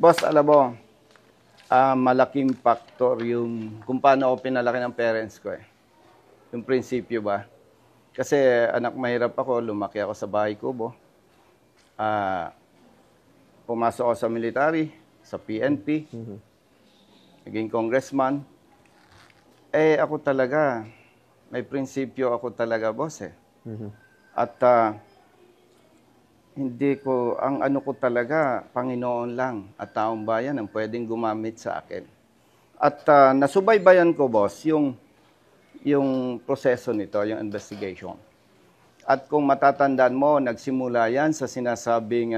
Boss, alam mo, malaking factor yung kung paano ako pinalaki ng parents ko eh. Yung prinsipyo ba? Kasi anak mahirap ako, lumaki ako sa bahay kubo. Pumasok ako sa military, sa PNP, naging congressman. Eh ako talaga, may prinsipyo ako talaga, boss eh. At hindi ko, ang ano ko talaga, Panginoon lang at taong bayan ang pwedeng gumamit sa akin. At nasubaybayan ko, boss, yung proseso nito, yung investigation. At kung matatandaan mo, nagsimula yan sa sinasabing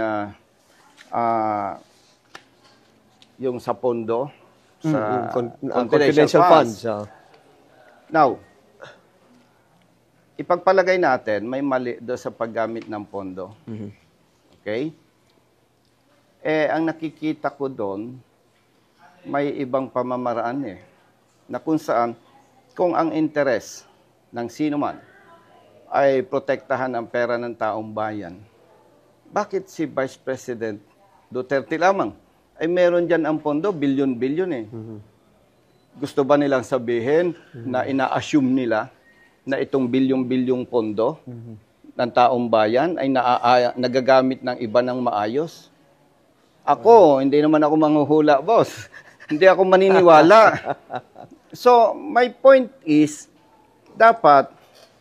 yung sa pondo, sa confidential funds. Now, ipagpalagay natin, may mali doon sa paggamit ng pondo. Okay? Eh, ang nakikita ko doon, may ibang pamamaraan eh. Na kung saan, kung ang interes ng sino man ay protektahan ang pera ng taong bayan, bakit si Vice President Duterte lamang? Ay meron dyan ang pondo, bilyon-bilyon eh. Gusto ba nilang sabihin na ina-assume nila na itong bilyong-bilyong pondo ng taong bayan ay nagagamit ng iba ng maayos? Ako, hindi naman ako manghuhula, boss. Hindi ako maniniwala. So, my point is, dapat,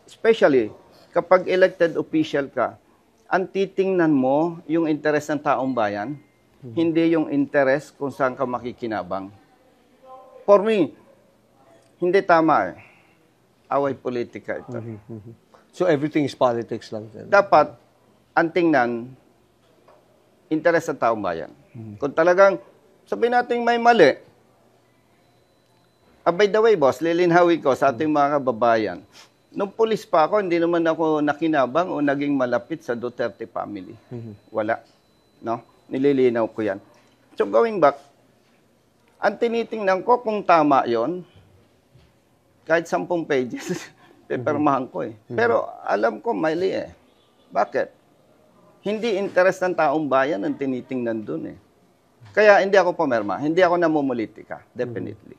especially kapag elected official ka, ang titingnan mo yung interes ng taong bayan, hindi yung interes kung saan ka makikinabang. For me, hindi tama eh. Away politika ito. So everything is politics lang. Dapat, ang tingnan, interes ng taong bayan. Kung talagang, sabihin natin may mali, by the way, boss, lilinhawi ko sa ating mga kababayan, nung pulis pa ako, hindi naman ako nakinabang o naging malapit sa Duterte family. Wala. No? Nililinaw ko yan. So going back, ang tinitingnan ko kung tama yon, kahit 10 pages, pepermahan ko eh. Pero alam ko, mali eh. Bakit? Hindi interes ng taong bayan ang tinitingnan dun eh. Kaya hindi ako pumirma. Hindi ako namumulitika. Definitely.